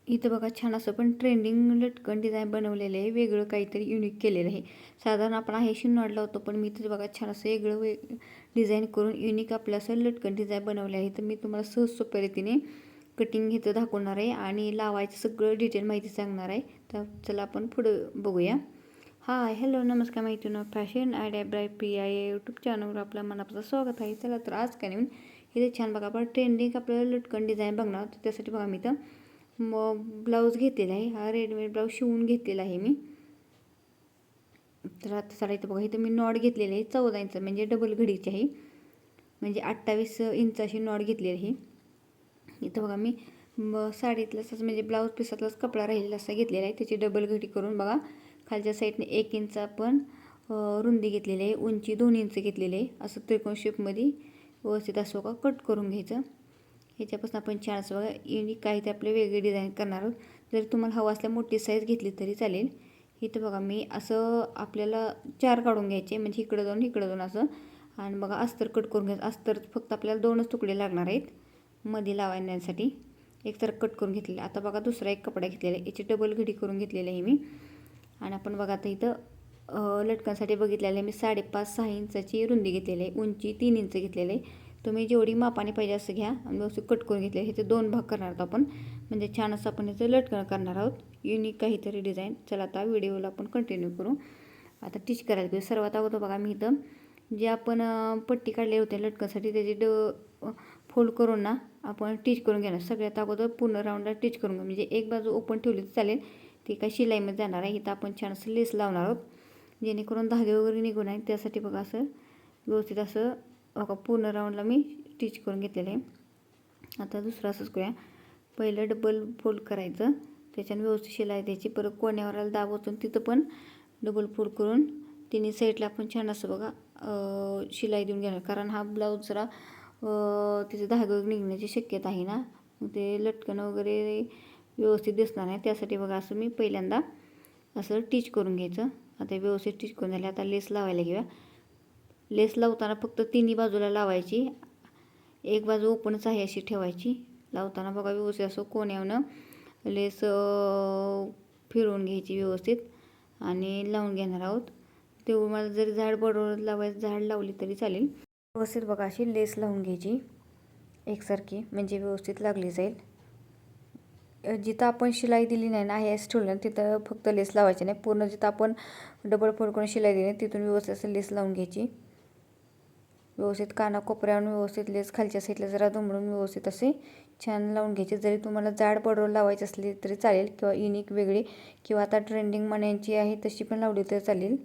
इथं बघा छान असं पण ट्रेंडिंग लटकन डिझाईन बनवलेलं आहे, वेगळं काहीतरी युनिक केलेलं आहे. साधारण आपण आहे नॉट लावतो, पण मी इथं बघा छान असं वेगळं डिझाईन करून युनिक आपलं असं लटकन डिझाईन बनवले आहे. तर मी तुम्हाला सहज सोप्या रीतीने कटिंग घेतं दाखवणार आहे आणि लावायचं सगळं डिटेल माहिती सांगणार आहे. तर चला आपण पुढं बघूया. हाय हॅलो नमस्कार मैत्रिणी, फॅशन आयडिया बाय प्रिया या यूट्यूब चॅनलवर आपलं मनापासून स्वागत आहे. चला तर आज काय नवीन इथे छान बघा आपण ट्रेंडिंग आपल्याला लटकन डिझाईन बघणार. तर त्यासाठी बघा मी इथं ब्लाऊज घेतलेला आहे. हा रेडीमेड ब्लाऊज शिवून घेतलेला आहे मी. तर आता चला इथं बघा, इथं मी नॉट घेतलेली आहे 14 इंच, म्हणजे डबल घडीची आहे, म्हणजे 28 इंच अशी नॉट घेतलेली आहे. इथं बघा मी साडीतलाच म्हणजे ब्लाऊज पिसातलाच कपडा राहिलेला असा घेतलेला आहे. त्याची डबल घडी करून बघा खालच्या साईडने 1 इंच आपण रुंदी घेतलेली आहे, उंची 2 इंच घेतलेली आहे. असं त्रिकोण शेपमध्ये व्यवस्थित असं बघा कट करून घ्यायचं. ह्याच्यापासून आपण छान असं बघा युनिक काही ते आपले वेगळे डिझाईन करणार आहोत. जर तुम्हाला हवं असल्या मोठी साईज घेतली तरी चालेल. इथं बघा मी असं आपल्याला 4 काढून घ्यायचे, म्हणजे इकडं जाऊन असं, आणि बघा अस्तर कट करून घ्यायचं. अस्तर फक्त आपल्याला 2च तुकडे लागणार आहेत मध्ये लावण्यासाठी. एक तर कट करून घेतलेले. आता बघा दुसरा एक कपडा घेतलेला आहे, याची डबल घडी करून घेतलेली आहे मी. आणि आपण बघा आता इथं लटकनसाठी बघितलेलं आहे मी 5.5-6 इंचाची रुंदी घेतलेली आहे, उंची 3 इंच घेतलेली आहे. तुम्ही जेवढी मापाने पाहिजे असं घ्या आणि व्यवस्थित कट करून घेतले. ह्याचे 2 भाग करणार आहोत आपण, म्हणजे छान असं आपण ह्याचं लटकन करणार आहोत, युनिक काहीतरी डिझाईन. चला आता व्हिडिओला आपण कंटिन्यू करू. आता टिच करायला पाहिजे. सर्वात अगोदर बघा मी इथं जे आपण पट्टी काढले होते लटकनसाठी त्याची फोल्ड करून ना आपण टिच करून घेणार. सगळ्यात अगोदर पूर्ण राऊंडला टिच करून घ्या, म्हणजे एक बाजू ओपन ठेवली तर चालेल, ती काही शिलाईमध्ये जाणार आहे. इथं आपण छान असं लेस लावणार आहोत, जेणेकरून धागे वगैरे निघून आहे. त्यासाठी बघा असं व्यवस्थित असं बघा पूर्ण राऊंडला मी स्टिच करून घेतलेलं आहे. आता दुसरं असंच करूया. पहिलं डबल फोल्ड करायचं, त्याच्यानं व्यवस्थित शिलाई द्यायची. परत कोण्यावर दाब वाचून तिथं पण डबल फोल्ड करून तिन्ही साईडला आपण छान असं बघा शिलाई देऊन घेणार. कारण हा ब्लाऊज जरा तिचे धागे निघण्याची शक्यता आहे ना, ते लटकन वगैरे व्यवस्थित दिसणार नाही. त्यासाठी बघा असं मी पहिल्यांदा असं टिच करून घ्यायचं. आता व्यवस्थित टिच करून झाले. आता लेस लावायला घेऊया. लेस लावताना फक्त तिन्ही बाजूला लावायची, एक बाजू ओपनच आहे अशी ठेवायची. लावताना बघा व्यवस्थित असं कोण्यावनं लेस फिरवून घ्यायची व्यवस्थित आणि लावून घेणार आहोत. तेव्हा मला जरी झाड बरोबर लावायचं, झाड लावली तरी चालेल. व्यवस्थित बघा अशी लेस लावून घ्यायची एकसारखी, म्हणजे व्यवस्थित लागली जाईल. जिथं आपण शिलाई दिली नाही ना आहे ठेवलं तिथं फक्त लेस लावायची नाही, पूर्ण जिथं आपण डबल फोल्ड करून शिलाई दिली तिथून व्यवस्थित असं लेस लावून घ्यायची. व्यवस्थित कानाकोपऱ्यावरून व्यवस्थित लेस खालच्या साईडला जरा दुमडून व्यवस्थित असे छान लावून घ्यायचे. जरी तुम्हाला जाड बॉर्डर लावायची असली तरी चालेल, किंवा युनिक वेगळी, किंवा आता ट्रेंडिंग मण्यांची आहे तशी पण लावली तरी चालेल.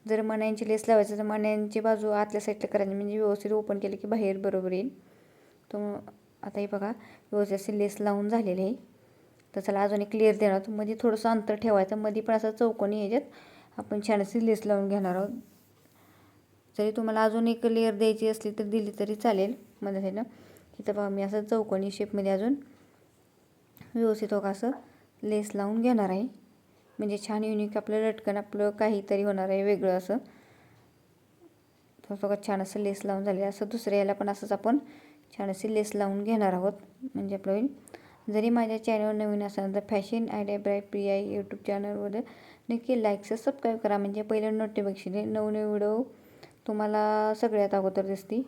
जर मण्यांची लेस लावायची तर मण्यांची बाजू आतल्या साईडला करायची, म्हणजे व्यवस्थित ओपन केलं की बाहेर बरोबर येईल. तो आता हे बघा व्यवस्थित असे लेस लावून झालेले आहे. तर चला अजून एक लेअर देणार. मध्ये थोडंसं अंतर ठेवायचं, मध्ये पण असं चौकोनी ह्याच्यात आपण छान अशी लेस लावून घेणार आहोत. जरी तुम्हाला अजून एक लेअर द्यायची असली तर दिली तरी चालेल मध्ये साईडला. इथं बघा मी असं चौकोनी शेपमध्ये अजून व्यवस्थित बघा असं लेस लावून घेणार आहे, म्हणजे छान युनिक आपलं लटकन आपलं काहीतरी होणार आहे वेगळं असं. तर बघा छान असं लेस लावून झाले. असं दुसऱ्या याला पण असंच आपण छान असे लेस लावून घेणार आहोत, म्हणजे आपलं होईल. जरी माझ्या चॅनलवर नवीन असाल तर fashion idea by Priya YouTube चॅनलवर नक्की लाईक सबस्क्राईब करा, म्हणजे पहिलं नोटिफिकेशन नवनवीन व्हिडिओ तुम्हाला सगळ्यात अगोदर दिसते.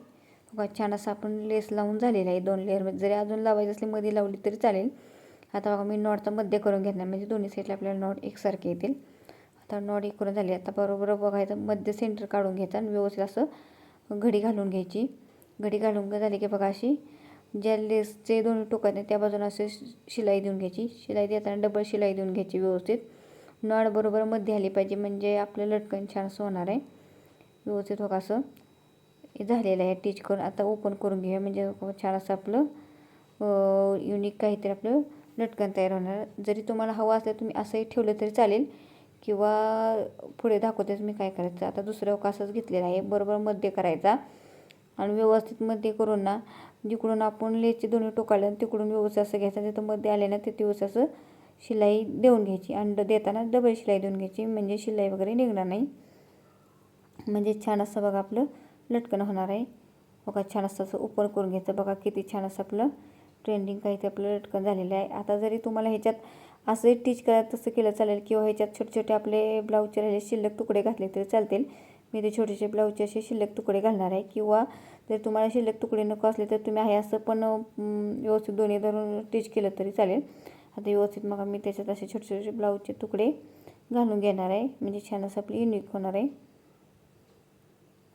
बघा छान असं आपण लेस लावून झालेलं आहे 2 लेअरमध्ये. जरी अजून लावायची असली मध्ये लावली तरी चालेल. आता बघा मी नॉटचा मध्य करून घेणार, म्हणजे दोन्ही साईडला आपल्याला नॉट एकसारखे येतील. आता नॉट एक करून झाली. आता बरोबर बघायचं मध्य सेंटर काढून घ्यायचं आणि व्यवस्थित असं घडी घालून घ्यायची. घडी घालून झाली की बघा अशी ज्या लेसचे दोन्ही टोकात त्या बाजूला असे शिलाई देऊन घ्यायची. शिलाई देताना डबल शिलाई देऊन घ्यायची व्यवस्थित. नॉट बरोबर मध्ये आली पाहिजे, म्हणजे आपलं लटकन छान असं होणार आहे. व्यवस्थित बघा असं झालेलं आहे टिच करून. आता ओपन करून घेऊया, म्हणजे छान असं आपलं युनिक काहीतरी आपलं लटकन तयार होणार. जरी तुम्हाला हवं असलं तुम्ही असंही ठेवलं तरी चालेल, किंवा पुढे दाखवतेच मी काय करायचं. आता दुसरं असंच घेतलेलं आहे, बरोबर मध्ये करायचा आणि व्यवस्थित मध्ये करून ना जिकडून आपण लेसचे दोन्ही टोकाले तिकडून व्यवस्थित असं घ्यायचं. तिथं मध्ये आले ना तिथे व्यवस्थित असं शिलाई देऊन घ्यायची, आणि देताना डबल शिलाई देऊन घ्यायची, म्हणजे शिलाई वगैरे निघणार नाही. म्हणजे छान असं बघा आपलं लटकन होणार आहे. बघा छान असं ओपन करून घ्यायचं. बघा किती छान असं आपलं ट्रेंडिंग काही ते आपलं लटकन झालेलं आहे. आता जरी तुम्हाला ह्याच्यात असं टिच करायचं तसं केलं चालेल किंवा ह्याच्यात छोटे छोटे आपले ब्लाऊजचे राहिले शिल्लक तुकडे घातले तरी चालतील. मी ते छोटेसे ब्लाऊजचे असे शिल्लक तुकडे घालणार आहे. किंवा जर तुम्हाला शिल्लक तुकडे नको असले तर तुम्ही आहे असं पण व्यवस्थित दोन्ही धरून टिच केलं तरी चालेल. आता व्यवस्थित मग मी त्याच्यात असे छोटे छोटे ब्लाऊजचे तुकडे घालून घेणार आहे. म्हणजे छान असं आपली युनिक होणार आहे.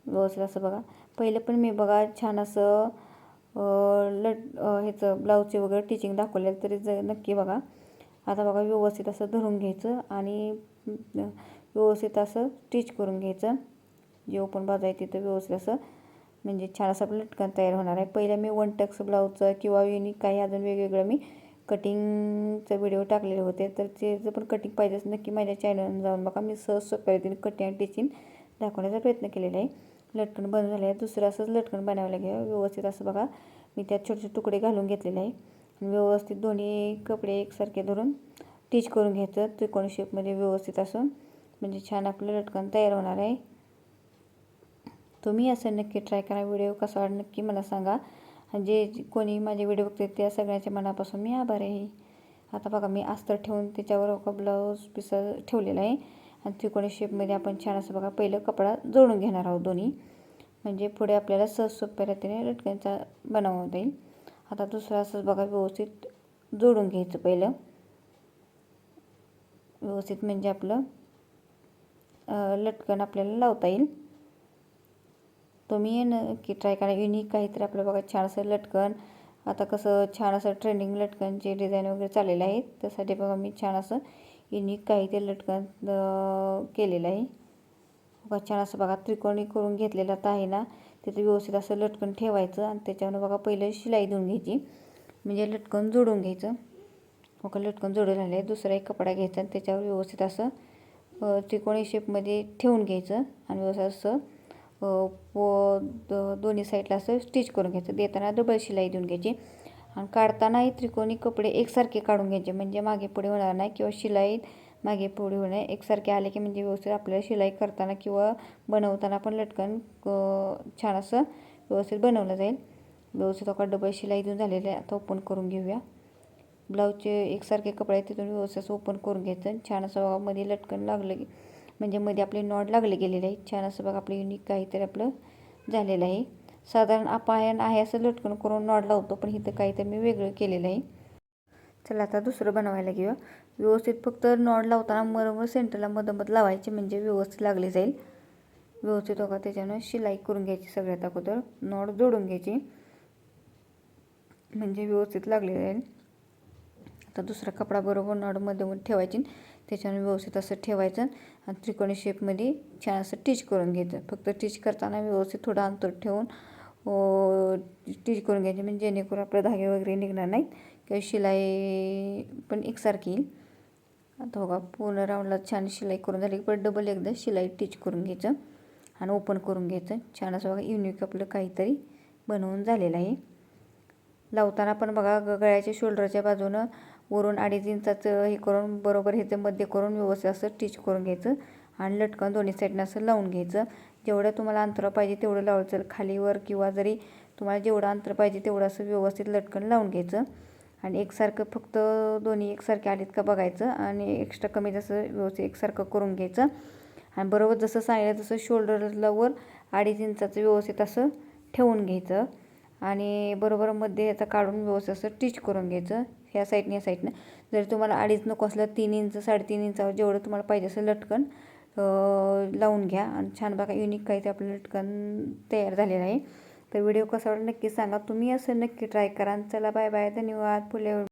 व्यवस्थित असं बघा. पहिलं पण मी बघा छान असं ह्याचं ब्लाऊजचे वगैरे टिचिंग दाखवलेलं तरी नक्की बघा. आता बघा व्यवस्थित असं धरून घ्यायचं आणि व्यवस्थित असं स्टिच करून घ्यायचं. जे ओपन बाजू आहे तिथं व्यवस्थित असं म्हणजे छान असं आपलं लटकन तयार होणार आहे. पहिलं मी 1 टक्स ब्लाऊजचं किंवा युनिक काही अजून वेगवेगळं मी कटिंगचे व्हिडिओ टाकलेले होते. तर ते जर पण कटिंग पाहिजे असेल नक्की माझ्या चॅनलवर जाऊन बघा. मी सहज सोप्या रीतीने कटिंग आणि टिचिंग दाखवण्याचा प्रयत्न केलेला आहे. लटकन बनवून झाले आहे. दुसरं असंच लटकन बनवायला घ्या. व्यवस्थित असं बघा मी त्यात छोटे छोटे तुकडे घालून घेतलेले आहे. व्यवस्थित दोन्ही कपडे एकसारखे धरून टिच करून घ्यायचं त्रिकोणी शेपमध्ये व्यवस्थित असं म्हणजे छान आपलं लटकन तयार होणार आहे. तुम्ही असं नक्की ट्राय करा. व्हिडिओ कसा वाटला नक्की मला सांगा. आणि जे कोणी माझे व्हिडिओ बघते त्या सगळ्यांच्या मनापासून मी आभार आहे. आता बघा मी अस्तर ठेवून त्याच्यावर एक ब्लाऊज पीस ठेवलेला आहे आणि त्रिकोणी शेपमध्ये आपण छान असं बघा पहिलं कपडा जोडून घेणार आहोत दोन्ही. म्हणजे पुढे आपल्याला सहज सोप्या रीतीने लटकनचा बनवता येईल. आता दुसरं असंच बघा व्यवस्थित जोडून घ्यायचं पहिलं व्यवस्थित म्हणजे आपलं लटकन आपल्याला लावता येईल. तुम्ही नक्की ट्राय करा. युनिक काहीतरी आपलं बघा छान असं लटकन. आता कसं छान असं ट्रेंडिंग लटकनचे डिझाईन वगैरे चाललेलं आहे. त्यासाठी बघा मी छान असं युनिक काहीतरी लटकन केलेलं आहे. बघा छान असं बघा त्रिकोणी करून घेतलेलं आता आहे ना तिथे व्यवस्थित असं लटकन ठेवायचं आणि त्याच्यावर बघा पहिलं शिलाई देऊन घ्यायची म्हणजे लटकन जोडून घ्यायचं. बघा लटकन जोडून झालं आहे. दुसरा एक कपडा घ्यायचा आणि त्याच्यावर व्यवस्थित असं त्रिकोणी शेपमध्ये ठेवून घ्यायचं आणि व्यवस्थित असं दोन्ही साईडला असं स्टिच करून घ्यायचं. देताना डबल शिलाई देऊन घ्यायची आणि काढतानाही त्रिकोणी कपडे एकसारखे काढून घ्यायचे म्हणजे मागे पुढे होणार नाही किंवा शिलाई मागे पुढे होणे एकसारखे आले की म्हणजे व्यवस्थित आपल्याला शिलाई करताना किंवा बनवताना पण लटकन छान असं व्यवस्थित बनवलं जाईल. व्यवस्थित आता डबल शिलाई देऊन झालेलं आहे. आता ओपन करून घेऊया. ब्लाऊजचे एकसारखे कपडे आहेत तिथून व्यवस्थित असं ओपन करून घ्यायचं. छान असं मध्ये लटकन लागलं की म्हणजे मध्ये आपले नॉट लागले गेलेले आहे. छान असं बघा आपलं युनिक काहीतरी आपलं झालेलं आहे. साधारण आपण आहे असं लटकन करून नॉट लावतो पण इथं काहीतरी मी वेगळं केलेलं आहे. चला आता दुसरं बनवायला घेऊया. व्यवस्थित फक्त नॉट लावताना बरोबर सेंटरला मधोमध लावायचे म्हणजे व्यवस्थित लागले जाईल. व्यवस्थित बघा त्याच्यानं शिलाई करून घ्यायची सगळ्यात अगोदर नॉट जोडून घ्यायची म्हणजे व्यवस्थित लागले जाईल. आता दुसरा कपडा बरोबर नॉटमध्ये ठेवायची त्याच्यानं व्यवस्थित असं ठेवायचं आणि त्रिकोणी शेपमध्ये छान असं टिच करून घ्यायचं. फक्त टिच करताना व्यवस्थित थोडं अंतर ठेवून टिच करून घ्यायचे म्हणजे जेणेकरून आपले धागे वगैरे निघणार नाहीत किंवा शिलाई पण एकसारखी येईल. आता बघा पूर्ण राऊंडला छान शिलाई करून झाली पण डबल एकदा शिलाई टिच करून घ्यायचं आणि ओपन करून घ्यायचं. छान असं बघा युनिक आपलं काहीतरी बनवून झालेलं आहे. लावताना पण बघा गळ्याच्या शोल्डरच्या बाजूनं वरून 2.5 इंचाचं हे करून बरोबर ह्याचं मध्ये करून व्यवस्थित असं टिच करून घ्यायचं आणि लटकन दोन्ही साईडनं असं लावून घ्यायचं. जेवढं तुम्हाला अंतर पाहिजे तेवढं लावायचं खालीवर किंवा जरी तुम्हाला जेवढं अंतर पाहिजे तेवढं असं व्यवस्थित लटकन लावून घ्यायचं आणि एकसारखं फक्त दोन्ही एकसारखे आलेत का बघायचं आणि एक्स्ट्रा कमी जसं व्यवस्थित एकसारखं करून घ्यायचं आणि बरोबर जसं सांगितलं तसं शोल्डरला वर 2.5 इंचाचं व्यवस्थित असं ठेवून घ्यायचं आणि बरोबर मध्ये याचा काढून व्यवस्थित असं टिच करून घ्यायचं ह्या साईडने या साईडनं. जर तुम्हाला 2.5 नको असलं 3 इंच 3.5 इंचावर जेवढं तुम्हाला पाहिजे असं लटकन लावून घ्या आणि छान बघा युनिक काही ते आपलं लटकन तयार झालेलं आहे. तर व्हिडिओ कसा वाटला नक्की सांगा. तुम्ही असं नक्की ट्राय करा. चला बाय बाय धन्यवाद. पुढल्या